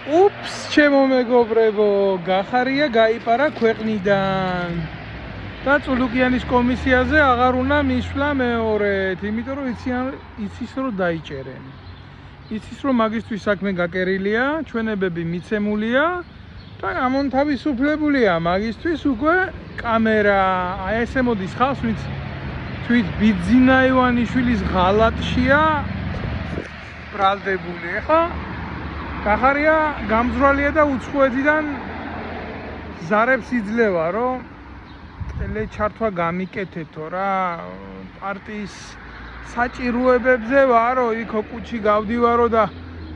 Ups, ჩემო მეგობრებო, გახარია გაიპარა ქვეყნიდან. და წულუკიანის კომისიაზე აღარ უნდა მისვლა მეორედ, იმიტომ რომ იცის რომ დაიჭერენ. იცის რომ მაგისტვის საქმე გაკერილია, ჩვენებები მიცემულია და ამონთავისუფლებულია მაგისტვის უკვე კამერა. აი ესე მოდის ხალხს, ვინც თვით ბიძინა ივანიშვილის ღალატშია ბრალდებული. ეხლა გახარია გამძვრალია და უცხოეთიდან ზარებს იძლევა, რომ ტელეჩართვა გამიკეთეთო რა, პარტიის საჭიროებებზე ვარო, იქ კუჩი გავდივარო და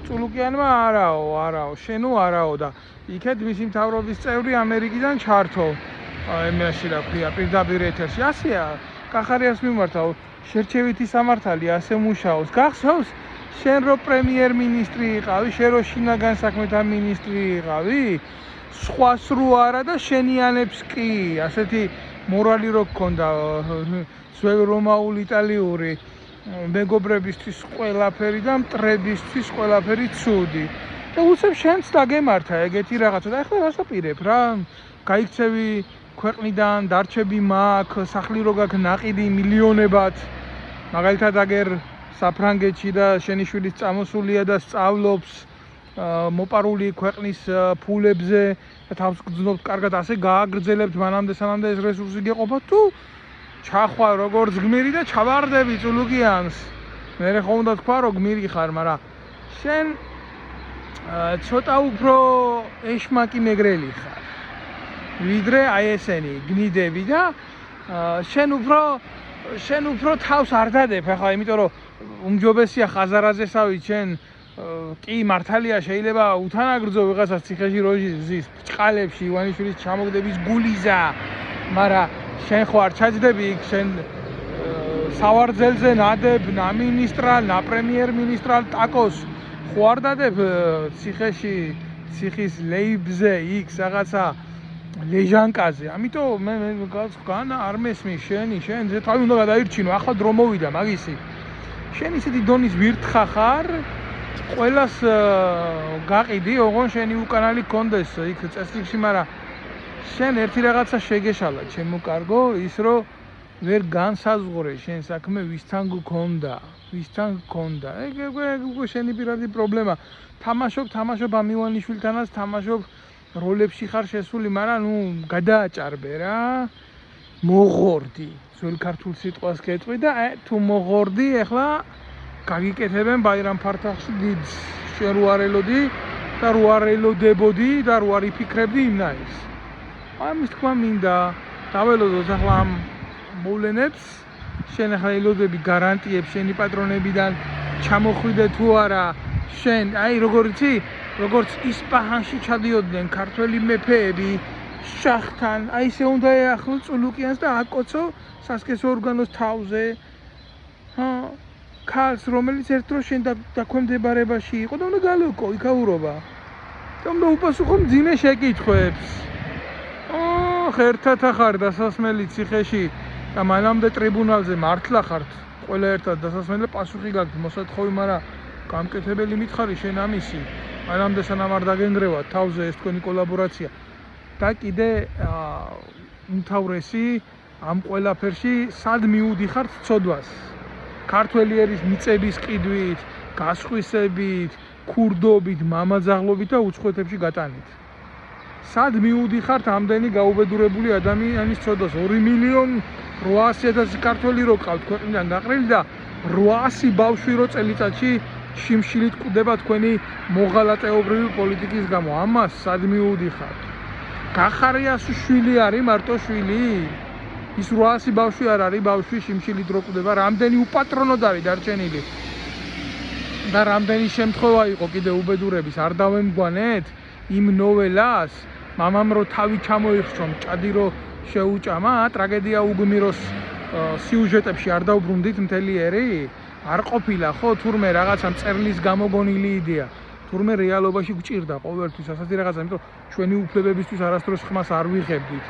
წულუკიანმა არაო, შენო არაო და იქეთ მისი მთავრობის წევრი ამერიკიდან ჩართო. იმაში რა ქვია, პირდაპირ ეთერში. ასეა, გახარიას მიმართავ, შერჩევითი სამართალი ასე მუშაობს. გახსოვს, შენ რო პრემიერ-მინისტრი იყავი, შენ რო შინაგან საქმეთა მინისტრი იყავი, სხვას რო არა და შენიანებს კი, ასეთი მორალი რო გქონდა, ზვერომაული იტალიური მეგობრებისთვის ყველაფერი და მტრებისთვის ყველაფერი ცუდი. და უცებ შენც დაგემართა ეგეთი რაღაცა და ეხლა რას აპირებ რა? გაიქცევი ქვეყნიდან, დარჩები მაქვს, სახლი რო გაქვს ნაყიდი მილიონებად. მაგალითად აგერ საფრანგეთში და შენი შვილის წამოსულია და სწავლობს მოპარული ქვეყნის ფულებზე და თავს გძნობთ კარგად, ასე გააგრძელებთ მანამდე სანამდე ეს რესურსი გეყოფა თუ ჩახვა როგორც გმირი და ჩავარდები წულუკიანს. მე ხომ უნდა თქვა რომ გმირი ხარ, მაგრამ შენ ცოტა უფრო ეშმაკი მეგრელი ხარ. ვიდრე აი ესენი გნიდები და შენ უფრო თავს არ დადებ ახლა, იმიტომ რომ უმჯობესია ხაზარაძესავით შენ კი მართალია შეიძლება უთანაგრძო ვიღაცას ციხეში როჟის ზის ბრჭყალებში ივანიშვილის ჩამოგდების გულიზა, მაგრამ შენ ხო არ ჩაჯდები იქ შენ სავარძელზე ნადებ ნა მინისტრალ, ნა პრემიერ-მინისტრალ ტაკოს ხო არ დადებ ციხეში, ციხის ლეიბზე იქ რაღაცა ლეჟანკაზე. ამიტომ მე განა არ მესმის შენ ზე თავი უნდა გადაირჩინო, ახლა დრო მოვიდა მაგისი. შენ ისეთი დონის ვირთხა ხარ, ყველას გაყიდი, ოღონ შენი უკანალი გქონდეს იქ წესრიგში, მაგრამ შენ ერთი რაღაცა შეგეშალა, ჩემო კარგო, ის რომ ვერ განსაზღვრე შენ საქმე ვისთან გქონდა. ეგ უკვე შენი პირადი პრობლემა. თამაშობ ამ ივანიშვილთანაც, თამაშობ როლებში ხარ შესული, მაგრამ გადააჭარბე რა. მოღორდი, ძველ ქართულ სიტყვას გეტყვი და თუ მოღორდი, ეხლა გაგიკეთებენ ბაირამ ფართახში დიდს. შენ რო არ ელოდი და რო არ ელოდებოდი და რო არ იფიქრებდი იმნაირს. ამის თქმა მინდა, დაველოდოთ ახლა ამ მოვლენებს, შენ ახლა ელოდები გარანტიებს შენი პატრონებიდან ჩამოხვიდე თუ არა, შენ აი როგორც ისპაჰანში ჩადიოდნენ ქართველი მეფეები შახთან, აი ესე უნდა ეახლო წულუკიანს და აკოცო სასქესო ორგანოს თავზე. ქალს, რომელიც ერთ დროს შენ დაქვემდებარებაში იყო და უნდა გალოკო იქაურობა. და უნდა უპასუხო მძიმე შეკითხვებს. ერთად ახარ დასასმელი ციხეში და მანამდე ტრიბუნალზე მართლა ხართ ყველა ერთად დასასმელი, პასუხი გაქვთ მოსათხოვი, მაგრამ გამკეთებელი მითხარი შენ ამისი. მანამდე სანამ არ დაგენგრევათ თავზე ეს თქვენი კოლაბორაცია. და კიდე უმთავრესი ამ ყველაფერში სად მიუდიხართ ცოდვას. ქართველი ერის მიწების ყიდვით, გასხვისებით, ქურდობით, მამაძაღლობით და უცხოეთებში გატანით. სად მიუდიხართ ამდენი გაუბედურებული ადამიანის ცოდვას? 2.800.000 ქართველი რო ყავთ ქვეყნიდან გაყრილი და 800 ბავშვი რო წელიწადში შიმშილით კვდება თქვენი მოღალატეობრივი პოლიტიკის გამო. ამას სად მიუდიხართ? გახარიას შვილი არის მარტო შვილი? ის 800 ბავშვი არ არის ბავშვი შიმშილით რო კვდება? რამდენი უპატრონოდ არის დარჩენილი? და რამდენი შემთხვევა იყო კიდე უბედურების? არ დავემგვანეთ იმ ნოველას, მამამ რო თავი ჩამოიხშო, ჭადი რო შეუჭამა, ტრაგედია უგმიროს სიუჟეტებში არ დავბრუნდით მთელი ერი? არ ყოფილა ხო თურმე რაღაცა მწერლის გამოგონილი იდეა? თურმე რეალობაში გჭირდა ყოველთვის ასეთი რაღაცა, იმიტომ ჩვენი უფლებებისთვის არასდროს ხმას არ ვიღებდით.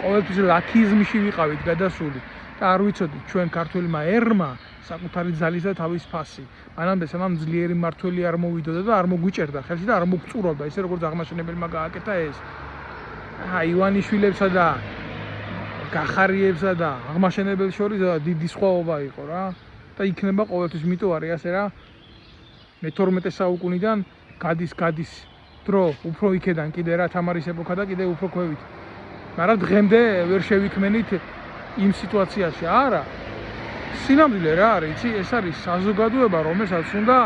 ყოველთვის ლაქიზმში ვიყავით გადასული. და არ ვიცოდით ჩვენ ქართველმა ერმა საკუთარი ძალის და თავის ფასი. მანამდე სანამ ძლიერი მმართველი არ მოვიდოდა და არ მოგვიჭერდა ხელში და არ მოგწურავდა ისე როგორც აღმაშენებელმა გააკეთა ეს. ივანიშვილებსა და გახარიებსა და აღმაშენებელს შორის დიდი სხვაობა იყო რა და იქნება ყოველთვის მიტო არის ასე რა მე-12 საუკუნიდან გადის დრო უფრო იქედან კიდე რა თამარის ეპოქა და კიდე უფრო ქვევით. მაგრამ დღემდე ვერ შევიქმნით იმ სიტუაციაში არა. სინამდვილე რა არის, იცი, ეს არის საზოგადოება, რომელსაც უნდა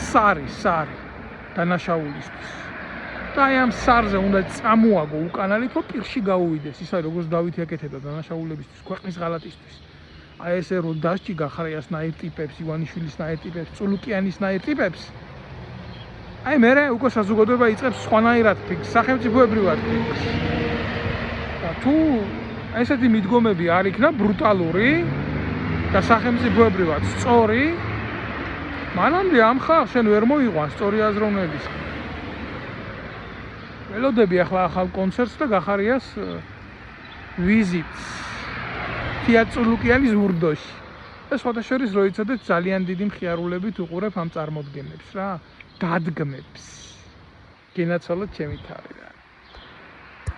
სარი დანაშაულისთვის. და აი ამ სარზე უნდა წამოაგო უკანალით, რომ პირში გაუვიდეს, ისა როგორც დავითი აკეთებდა დანაშაულებისთვის, ქვეყნის ღალატისთვის. აი ესე რომ დასჭი გახარიასნაირ ტიპებს, ივანიშვილისნაირ ტიპებს, წულუკიანისნაირ ტიპებს. აი მე უკვე საზოგადოება იწყებს სხვანაირად ფიქრს, სახელმწიფოებრივად ფიქრს. და თუ ესეთი მიდგომები არ იქნა ბრუტალური და სახელმწიფოებრივად სწორი, მანამდე ამ ხალხს შენ ვერ მოიყვანს სწორი აზროვნების. ველოდები ახლა ახალ კონცერტს და გახარიას ვიზიტს თეატრ წულუკიანის ურდოში. და სხვათა შორის რო იცოდეთ ძალიან დიდი მხიარულებით უყურებ ამ წარმოდგენებს რა, დადგმებს. გენაცვალოთ ჩემი თავი რა.